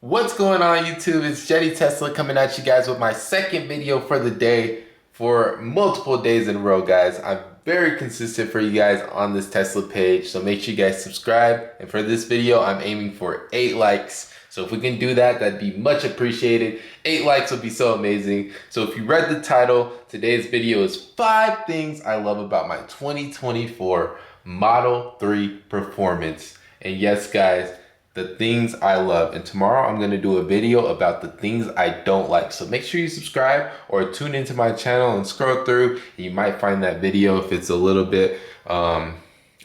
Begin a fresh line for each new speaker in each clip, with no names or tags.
What's going on YouTube? It's Jetty Tesla coming at you guys with my second video for the day for multiple days in a row, guys. I'm very consistent for you guys on this Tesla page, so make sure you guys subscribe. And for this video, I'm aiming for 8 likes. So if we can do that, that'd be much appreciated. 8 likes would be so amazing. So if you read the title, today's video is 5 things I love about my 2024 Model 3 Performance. And yes, guys, the things I love. And tomorrow I'm going to do a video about the things I don't like. So make sure you subscribe or tune into my channel and scroll through. You might find that video if it's a little bit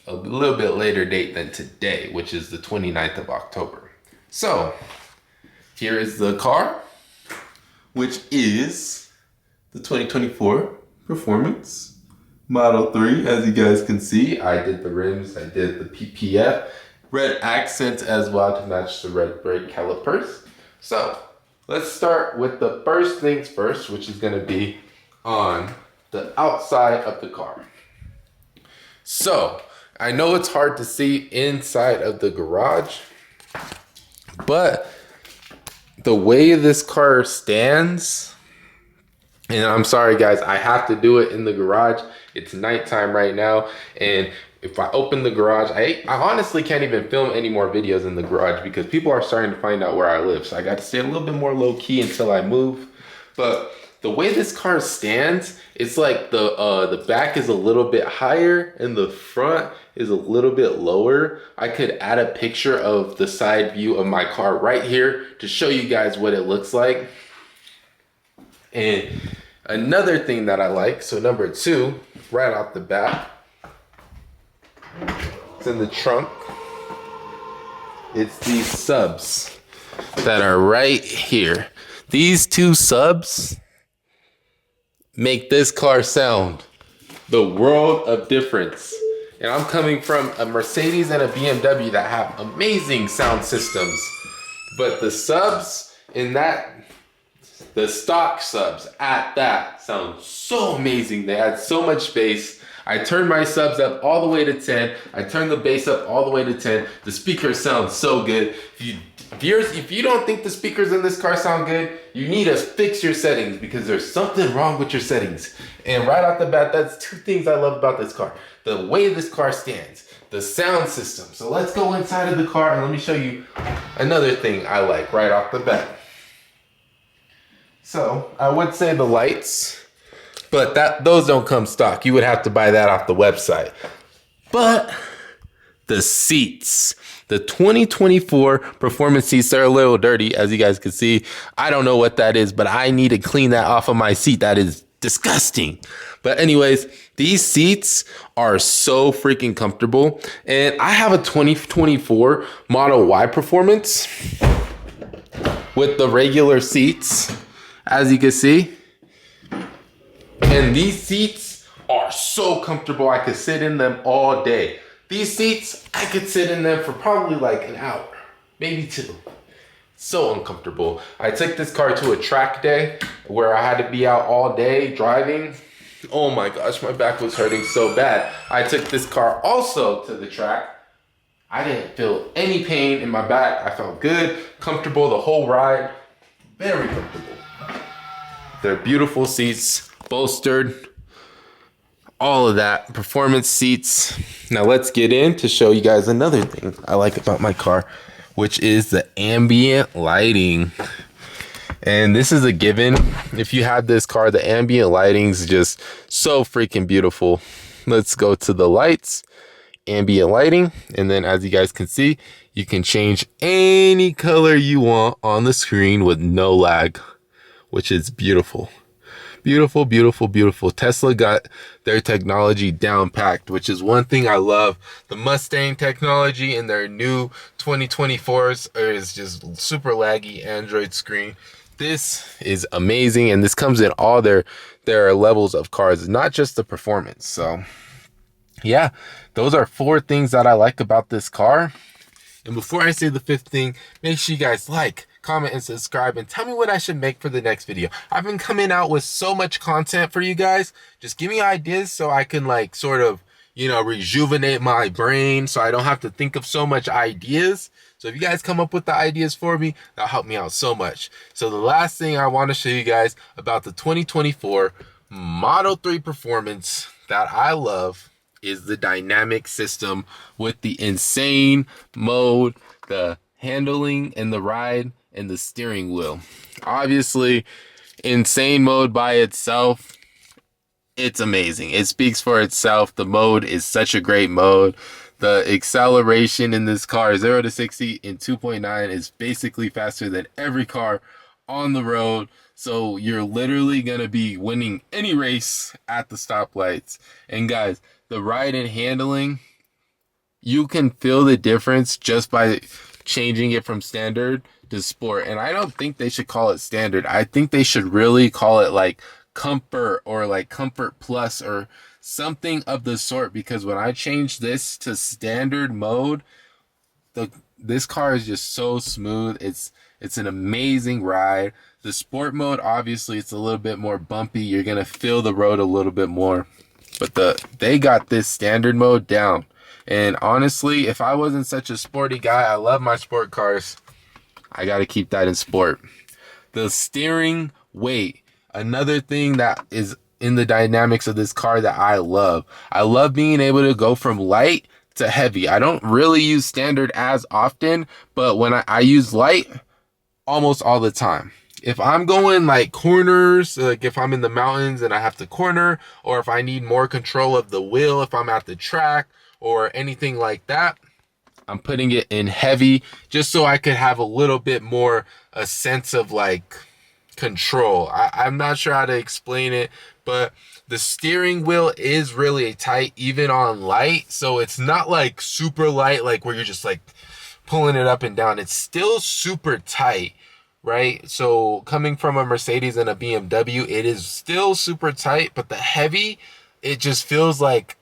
later date than today, which is the 29th of October. So here is the car, which is the 2024 Performance Model 3. As you guys can see, I did the rims, I did the PPF. Red accents as well to match the red brake calipers. So let's start with the first things first, which is going to be on the outside of the car. So I know it's hard to see inside of the garage, but the way this car stands, and I'm sorry guys, I have to do it in the garage. It's nighttime right now, and if I open the garage, I honestly can't even film any more videos in the garage because people are starting to find out where I live. So I got to stay a little bit more low key until I move. But the way this car stands, it's like the back is a little bit higher and the front is a little bit lower. I could add a picture of the side view of my car right here to show you guys what it looks like. And another thing that I like, so number 2, right off the bat, it's in the trunk. It's these subs that are right here. These 2 subs make this car sound the world of difference. And I'm coming from a Mercedes and a BMW that have amazing sound systems. But the subs in that, the stock subs at that, sound so amazing. They add so much bass. I turned my subs up all the way to 10. I turned the bass up all the way to 10. The speakers sound so good. If you don't think the speakers in this car sound good, you need to fix your settings because there's something wrong with your settings. And right off the bat, that's 2 things I love about this car. The way this car stands, the sound system. So let's go inside of the car and let me show you another thing I like right off the bat. So I would say the lights, but those don't come stock. You would have to buy that off the website. But the seats, the 2024 Performance seats are a little dirty, as you guys can see. I don't know what that is, but I need to clean that off of my seat. That is disgusting. But anyways, these seats are so freaking comfortable. And I have a 2024 Model Y Performance with the regular seats, as you can see. And these seats are so comfortable. I could sit in them all day. These seats, I could sit in them for probably like an hour, maybe 2. So uncomfortable. I took this car to a track day where I had to be out all day driving. Oh my gosh, my back was hurting so bad. I took this car also to the track. I didn't feel any pain in my back. I felt good, comfortable the whole ride. Very comfortable. They're beautiful seats, bolstered, all of that. Performance seats. Now let's get in to show you guys another thing I like about my car, which is the ambient lighting. And this is a given. If you have this car, the ambient lighting is just so freaking beautiful. Let's go to the lights, ambient lighting. And then as you guys can see, you can change any color you want on the screen with no lag, which is beautiful. Beautiful, beautiful, beautiful. Tesla got their technology down packed, which is one thing I love. The Mustang technology in their new 2024s is just super laggy Android screen. This is amazing, and this comes in all their levels of cars, not just the performance. So yeah, those are 4 things that I like about this car. And before I say the 5th thing, make sure you guys like, comment, and subscribe, and tell me what I should make for the next video. I've been coming out with so much content for you guys. Just give me ideas so I can like sort of, rejuvenate my brain so I don't have to think of so much ideas. So if you guys come up with the ideas for me, that'll help me out so much. So the last thing I want to show you guys about the 2024 Model 3 Performance that I love is the dynamic system with the insane mode, the handling and the ride, and the steering wheel. Obviously, insane mode by itself, it's amazing. It speaks for itself. The mode is such a great mode. The acceleration in this car, 0 to 60 in 2.9, is basically faster than every car on the road. So you're literally going to be winning any race at the stoplights. And guys, the ride and handling, you can feel the difference just by changing it from standard to sport. And I don't think they should call it standard. I think they should really call it like comfort or like comfort plus or something of the sort, because when I changed this to standard mode, this car is just so smooth. It's an amazing ride. The sport mode, obviously, it's a little bit more bumpy. You're gonna feel the road a little bit more, but they got this standard mode down. And honestly, if I wasn't such a sporty guy, I love my sport cars, I gotta keep that in sport. The steering weight, another thing that is in the dynamics of this car that I love. I love being able to go from light to heavy. I don't really use standard as often, but when I use light almost all the time. If I'm going like corners, like if I'm in the mountains and I have to corner, or if I need more control of the wheel, if I'm at the track or anything like that, I'm putting it in heavy just so I could have a little bit more a sense of like control. I'm not sure how to explain it, but the steering wheel is really tight even on light. So it's not like super light, like where you're just like pulling it up and down. It's still super tight, right? So coming from a Mercedes and a BMW, it is still super tight, but the heavy, it just feels like,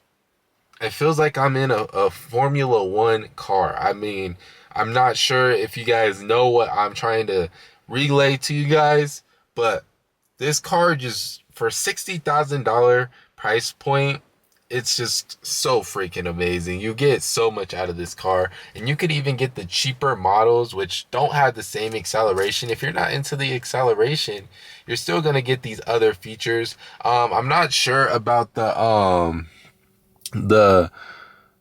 it feels like I'm in a Formula One car. I mean, I'm not sure if you guys know what I'm trying to relay to you guys, but this car just, for $60,000 price point, it's just so freaking amazing. You get so much out of this car, and you could even get the cheaper models which don't have the same acceleration. If you're not into the acceleration, you're still gonna get these other features. I'm not sure about the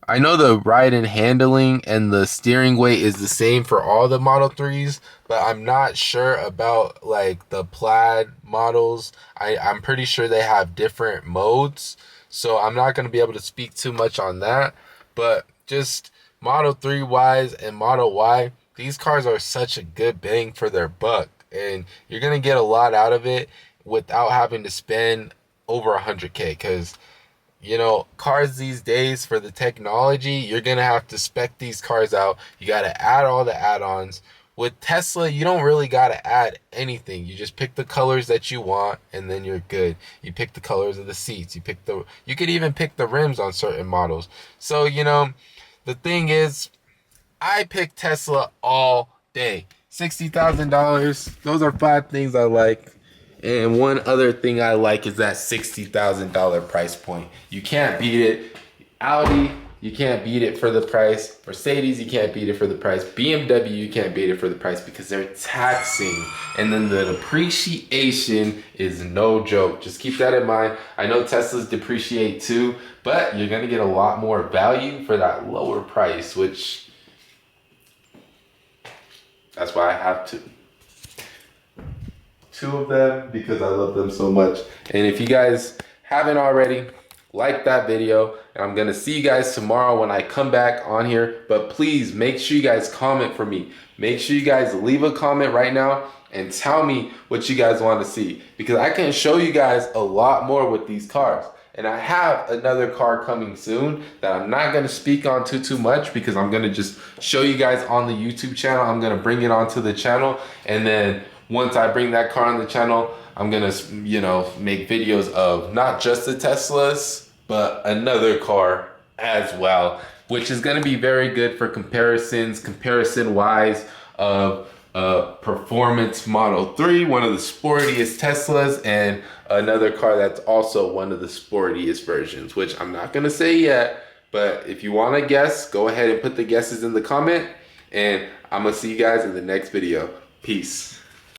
I know the ride and handling and the steering weight is the same for all the Model 3s, but I'm not sure about like the Plaid models. I'm pretty sure they have different modes, so I'm not going to be able to speak too much on that. But just Model 3 wise and Model Y, these cars are such a good bang for their buck, and you're going to get a lot out of it without having to spend over 100K, because you know, cars these days, for the technology, you're going to have to spec these cars out. You got to add all the add-ons. With Tesla, you don't really got to add anything. You just pick the colors that you want, and then you're good. You pick the colors of the seats. You could even pick the rims on certain models. So, you know, the thing is, I pick Tesla all day. $60,000. Those are 5 things I like. And one other thing I like is that $60,000 price point. You can't beat it. Audi, you can't beat it for the price. Mercedes, you can't beat it for the price. BMW, you can't beat it for the price because they're taxing. And then the depreciation is no joke. Just keep that in mind. I know Teslas depreciate too, but you're gonna get a lot more value for that lower price, which that's why I have two of them, because I love them so much. And if you guys haven't already, like that video, and I'm gonna see you guys tomorrow when I come back on here. But please make sure you guys comment for me. Make sure you guys leave a comment right now and tell me what you guys want to see, because I can show you guys a lot more with these cars. And I have another car coming soon that I'm not going to speak on too much, because I'm going to just show you guys on the YouTube channel. I'm going to bring it onto the channel, and then once I bring that car on the channel, I'm gonna, you know, make videos of not just the Teslas, but another car as well, which is gonna be very good for comparison-wise of performance Model 3, one of the sportiest Teslas, and another car that's also one of the sportiest versions, which I'm not gonna say yet, but if you wanna guess, go ahead and put the guesses in the comment. And I'm gonna see you guys in the next video. Peace.